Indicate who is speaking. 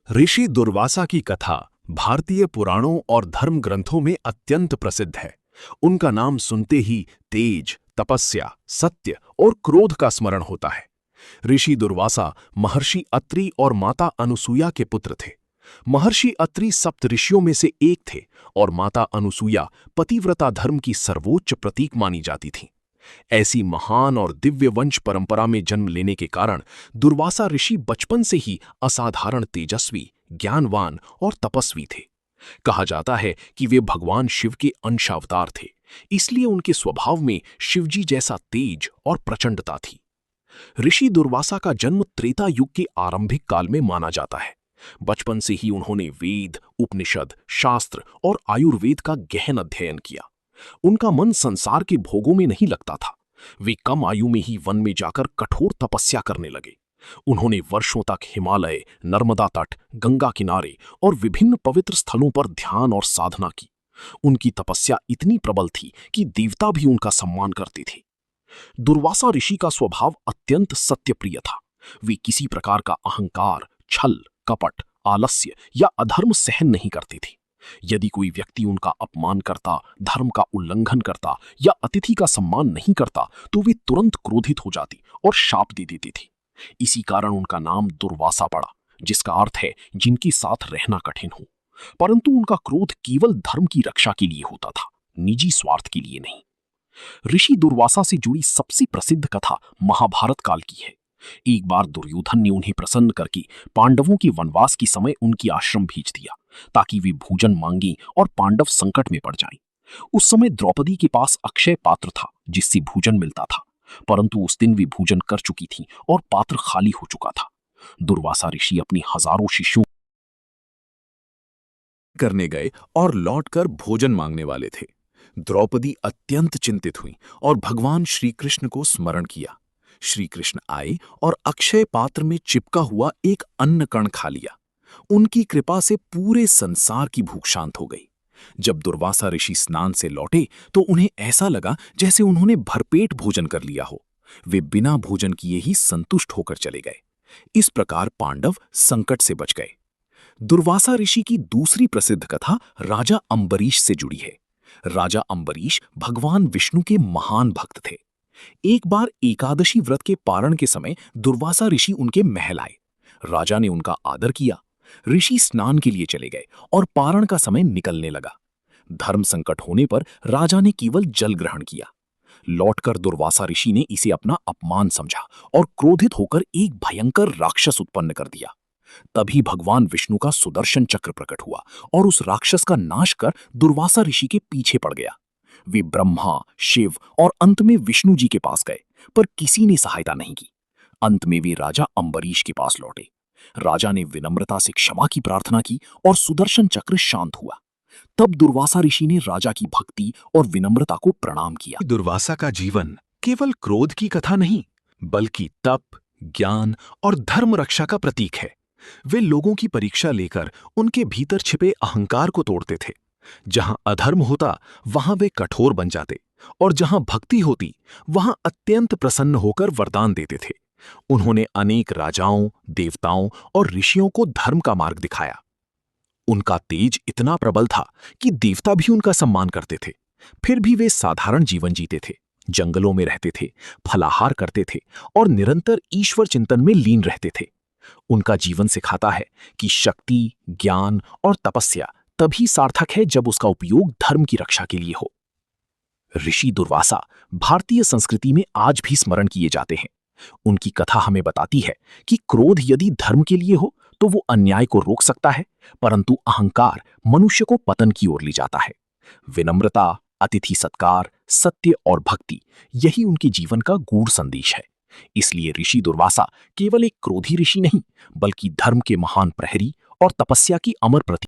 Speaker 1: ऋषि दुर्वासा की कथा भारतीय पुराणों और धर्म ग्रंथों में अत्यंत प्रसिद्ध है। उनका नाम सुनते ही तेज, तपस्या, सत्य और क्रोध का स्मरण होता है। ऋषि दुर्वासा महर्षि अत्रि और माता अनुसुईया के पुत्र थे। महर्षि अत्रि सप्त ऋषियों में से एक थे और माता अनुसुईया पतिव्रता धर्म की सर्वोच्च प्रतीक मानी जाती थीं। ऐसी महान और दिव्य वंश परंपरा में जन्म लेने के कारण दुर्वासा ऋषि बचपन से ही असाधारण तेजस्वी, ज्ञानवान और तपस्वी थे। कहा जाता है कि वे भगवान शिव के अंशावतार थे, इसलिए उनके स्वभाव में शिवजी जैसा तेज और प्रचंडता थी। ऋषि दुर्वासा का जन्म त्रेता युग के आरंभिक काल में माना जाता है। बचपन से ही उन्होंने वेद, उपनिषद, शास्त्र और आयुर्वेद का गहन अध्ययन किया। उनका मन संसार के भोगों में नहीं लगता था। वे कम आयु में ही वन में जाकर कठोर तपस्या करने लगे। उन्होंने वर्षों तक हिमालय, नर्मदा तट, गंगा किनारे और विभिन्न पवित्र स्थलों पर ध्यान और साधना की। उनकी तपस्या इतनी प्रबल थी कि देवता भी उनका सम्मान करते थे। दुर्वासा ऋषि का स्वभाव अत्यंत सत्यप्रिय था। वे किसी प्रकार का अहंकार, छल, कपट, आलस्य या अधर्म सहन नहीं करते थे। यदि कोई व्यक्ति उनका अपमान करता, धर्म का उल्लंघन करता या अतिथि का सम्मान नहीं करता, तो वे तुरंत क्रोधित हो जाती और शाप दे देती थी। इसी कारण उनका नाम दुर्वासा पड़ा, जिसका अर्थ है जिनके साथ रहना कठिन हो। परंतु उनका क्रोध केवल धर्म की रक्षा के लिए होता था, निजी स्वार्थ के लिए नहीं। ऋषि दुर्वासा से जुड़ी सबसे प्रसिद्ध कथा महाभारत काल की है। एक बार दुर्योधन ने उन्हें प्रसन्न करके पांडवों के वनवास के समय उनकी आश्रम भेज दिया, ताकि वे भोजन मांगे और पांडव संकट में पड़ जाएं। उस समय द्रौपदी के पास अक्षय पात्र था, जिससे भोजन मिलता था, परंतु उस दिन वे भोजन कर चुकी थीं और पात्र खाली हो चुका था। दुर्वासा ऋषि अपनी हजारों शिष्यों
Speaker 2: करने गए और लौटकर भोजन मांगने वाले थे। द्रौपदी अत्यंत चिंतित हुई और भगवान श्री कृष्ण को स्मरण किया। श्री कृष्ण आए और अक्षय पात्र में चिपका हुआ एक अन्न कण खा लिया। उनकी कृपा से पूरे संसार की भूख शांत हो गई। जब दुर्वासा ऋषि स्नान से लौटे तो उन्हें ऐसा लगा जैसे उन्होंने भरपेट भोजन कर लिया हो। वे बिना भोजन किए ही संतुष्ट होकर चले गए। इस प्रकार पांडव संकट से बच गए। दुर्वासा ऋषि की दूसरी प्रसिद्ध कथा राजा अंबरीश से जुड़ी है। राजा अंबरीश भगवान विष्णु के महान भक्त थे। एक बार एकादशी व्रत के पारण के समय दुर्वासा ऋषि उनके महल आए। राजा ने उनका आदर किया। ऋषि स्नान के लिए चले गए और पारण का समय निकलने लगा। धर्म संकट होने पर राजा ने केवल जल ग्रहण किया। लौटकर दुर्वासा ऋषि ने इसे अपना अपमान समझा और क्रोधित होकर एक भयंकर राक्षस उत्पन्न कर दिया। तभी भगवान विष्णु का सुदर्शन चक्र प्रकट हुआ और उस राक्षस का नाश कर दुर्वासा ऋषि के पीछे पड़ गया। वे ब्रह्मा, शिव और अंत में विष्णु जी के पास गए, पर किसी ने सहायता नहीं की। अंत में वे राजा अंबरीश के पास लौटे। राजा ने विनम्रता से क्षमा की प्रार्थना की और सुदर्शन चक्र शांत हुआ। तब दुर्वासा ऋषि ने राजा की भक्ति और विनम्रता को प्रणाम किया।
Speaker 1: दुर्वासा का जीवन केवल क्रोध की कथा नहीं, बल्कि तप, ज्ञान और धर्म रक्षा का प्रतीक है। वे लोगों की परीक्षा लेकर उनके भीतर छिपे अहंकार को तोड़ते थे। जहां अधर्म होता वहां वे कठोर बन जाते और जहां भक्ति होती वहां अत्यंत प्रसन्न होकर वरदान देते थे। उन्होंने अनेक राजाओं, देवताओं और ऋषियों को धर्म का मार्ग दिखाया। उनका तेज इतना प्रबल था कि देवता भी उनका सम्मान करते थे। फिर भी वे साधारण जीवन जीते थे, जंगलों में रहते थे, फलाहार करते थे और निरंतर ईश्वर चिंतन में लीन रहते थे। उनका जीवन सिखाता है कि शक्ति, ज्ञान और तपस्या तभी सार्थक है जब उसका उपयोग धर्म की रक्षा के लिए हो। ऋषि दुर्वासा भारतीय संस्कृति में आज भी स्मरण किए जाते हैं। उनकी कथा हमें बताती है कि क्रोध यदि धर्म के लिए हो तो वो अन्याय को रोक सकता है, परंतु अहंकार मनुष्य को पतन की ओर ले जाता है। विनम्रता, अतिथि सत्कार, सत्य और भक्ति, यही उनके जीवन का गूढ़ संदेश है। इसलिए ऋषि दुर्वासा केवल एक क्रोधी ऋषि नहीं, बल्कि धर्म के महान प्रहरी और तपस्या की अमर प्रतीक